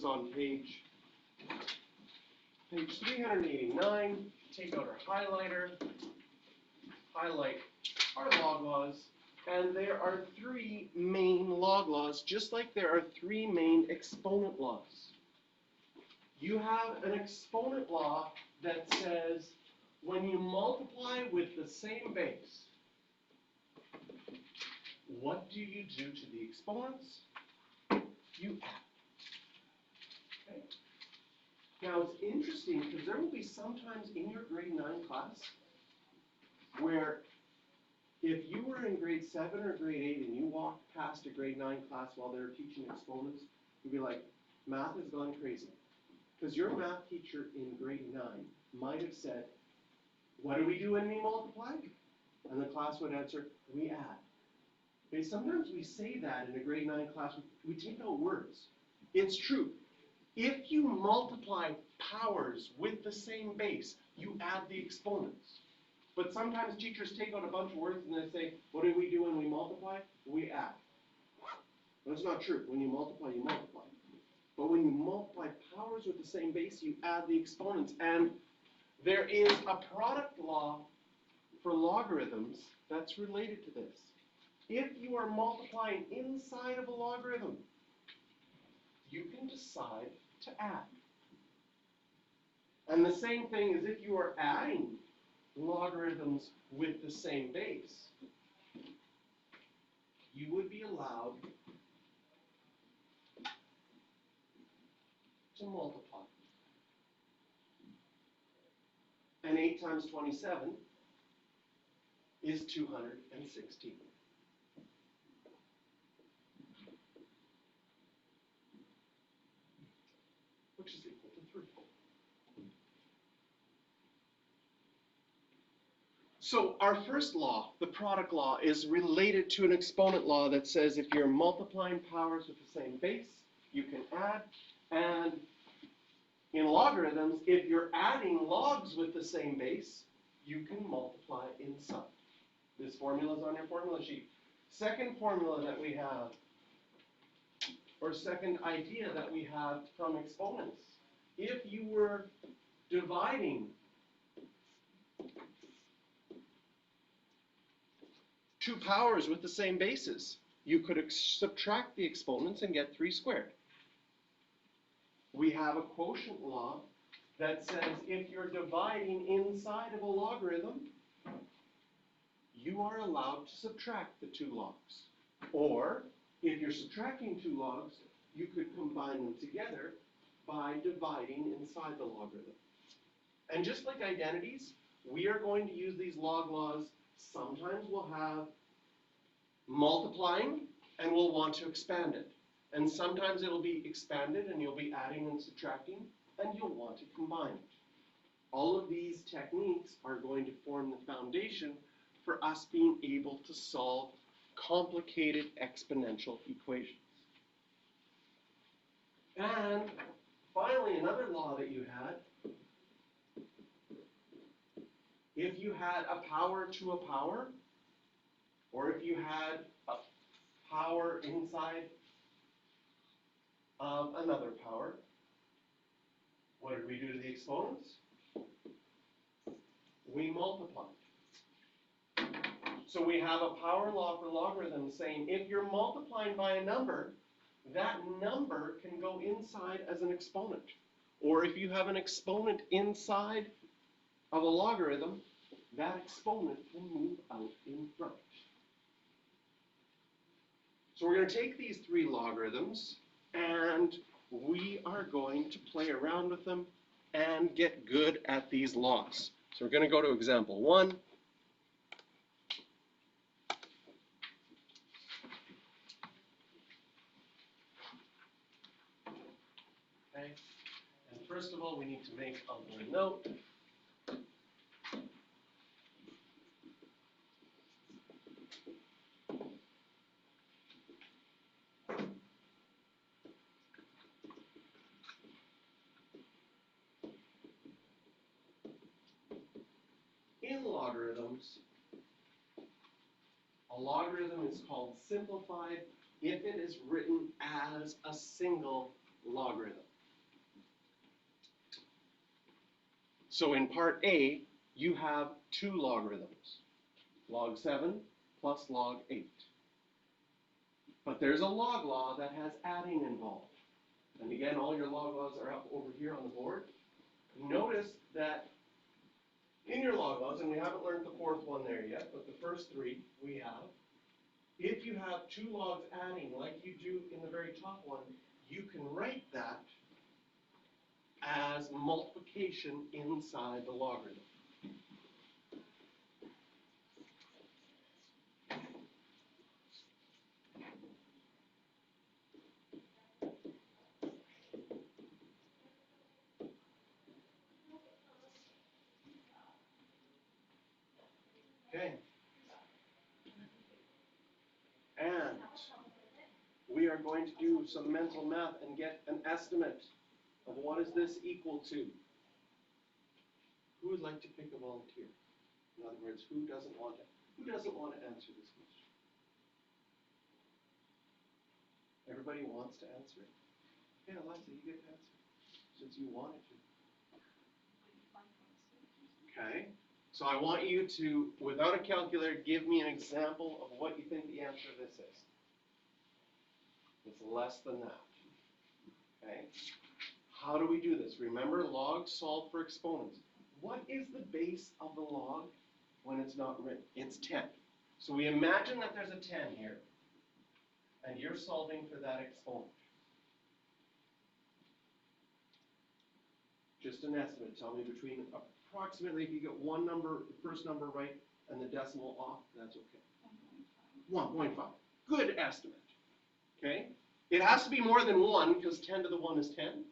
on page 389. Take out our highlighter, highlight our log laws, and there are 3 main log laws, just like there are 3 main exponent laws. You have an exponent law that says when you multiply with the same base, what do you do to the exponents? You add. Okay. Now it's interesting because there will be sometimes in your grade 9 class where if you were in grade 7 or grade 8 and you walked past a grade 9 class while they were teaching exponents, you'd be like, math has gone crazy. Because your math teacher in grade 9 might have said, what do we do when we multiply? And the class would answer, we add. Okay, sometimes we say that in a grade 9 class, we take out words. It's true. If you multiply powers with the same base, you add the exponents. But sometimes teachers take out a bunch of words and they say, what do we do when we multiply? We add. That's not true. When you multiply, you multiply. But when you multiply powers with the same base, you add the exponents. And there is a product law for logarithms that's related to this. If you are multiplying inside of a logarithm, you can decide to add. And the same thing is if you are adding logarithms with the same base, you would be allowed to multiply. And 8 times 27 is 216. Which is equal to 3. So our first law, the product law, is related to an exponent law that says if you're multiplying powers with the same base, you can add. And in logarithms, if you're adding logs with the same base, you can multiply inside. This formula is on your formula sheet. Second formula that we have, or second idea that we have from exponents, if you were dividing two powers with the same bases, you could subtract the exponents and get 3 squared. We have a quotient law that says if you're dividing inside of a logarithm, you are allowed to subtract the 2 logs. Or, if you're subtracting 2 logs, you could combine them together by dividing inside the logarithm. And just like identities, we are going to use these log laws. Sometimes we'll have multiplying, and we'll want to expand it. And sometimes it'll be expanded, and you'll be adding and subtracting, and you'll want to combine it. All of these techniques are going to form the foundation for us being able to solve complicated exponential equations. And finally, another law that you had, if you had a power to a power, or if you had a power inside of another power, what did we do to the exponents? We multiplied. So we have a power law for logarithms saying if you're multiplying by a number, that number can go inside as an exponent. Or if you have an exponent inside of a logarithm, that exponent can move out in front. So we're going to take these 3 logarithms and we are going to play around with them and get good at these laws. So we're going to go to example 1. Okay. And first of all, we need to make a little note. In logarithms, a logarithm is called simplified if it is written as a single logarithm. So in part A, you have two logarithms, log 7 plus log 8. But there's a log law that has adding involved. And again, all your log laws are up over here on the board. Notice that in your log laws, and we haven't learned the fourth one there yet, but the first three we have, if you have two logs adding like you do in the very top one, you can write that as multiplication inside the logarithm. Okay. And we are going to do some mental math and get an estimate of what is this equal to. Who would like to pick a volunteer? In other words, who doesn't want to answer this question? Everybody wants to answer it? Yeah, Eliza, you get to answer since you wanted to. Okay. So I want you to, without a calculator, give me an example of what you think the answer to this is. It's less than that. Okay? How do we do this? Remember, logs solve for exponents. What is the base of the log when it's not written? It's 10. So we imagine that there's a 10 here, and you're solving for that exponent. Just an estimate. Tell me between approximately, if you get one number, the first number right, and the decimal off, that's okay. 1.5. Good estimate. Okay? It has to be more than 1, because 10 to the 1 is 10.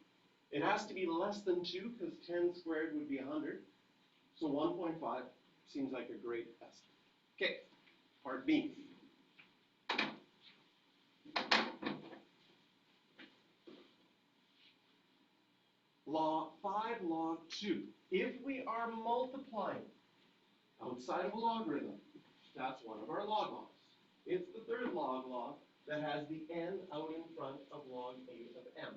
It has to be less than 2, because 10 squared would be 100. So 1.5 seems like a great estimate. Okay, part B. Log 5 log 2. If we are multiplying outside of a logarithm, that's one of our log laws. It's the third log law that has the n out in front of log 8 of m.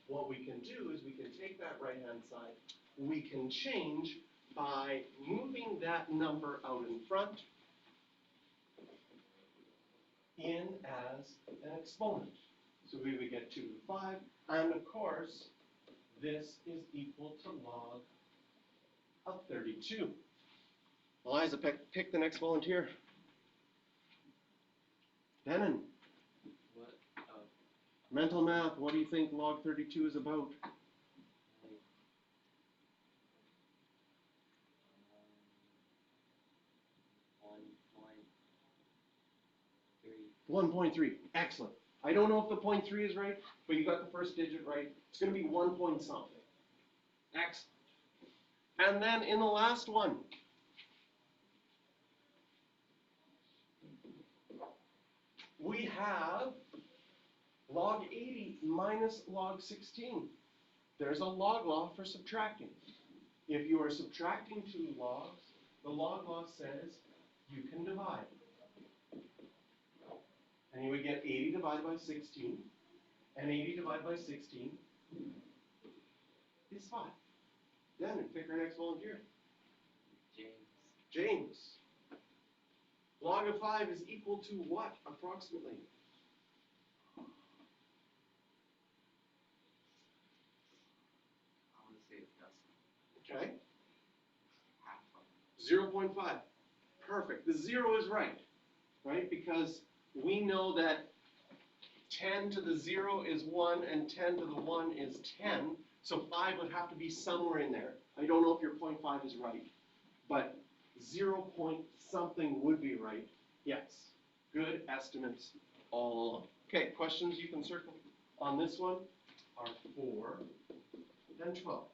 What we can do is we can take that right-hand side, we can change by moving that number out in front in as an exponent. So we would get 2 to the 5, and of course, this is equal to log of 32. Eliza, pick the next volunteer. Denon. What? Mental math, what do you think log 32 is about? 1.3. Excellent. I don't know if the 0.3 is right, but you got the first digit right. It's going to be 1 point something. Excellent. And then in the last one, we have log 80 minus log 16. There's a log law for subtracting. If you are subtracting two logs, the log law says you can divide. And you would get 80 divided by 16, and 80 divided by 16 is 5. Then pick our next volunteer. James. Log of 5 is equal to what, approximately? I want to say it's decimal. Okay. Half of 0.5. Perfect. The 0 is right? Because we know that 10 to the 0 is 1, and 10 to the 1 is 10. So 5 would have to be somewhere in there. I don't know if your 0.5 is right, but 0 point something would be right. Yes. Good estimates all along. Okay, questions you can circle on this one are 4 and 12.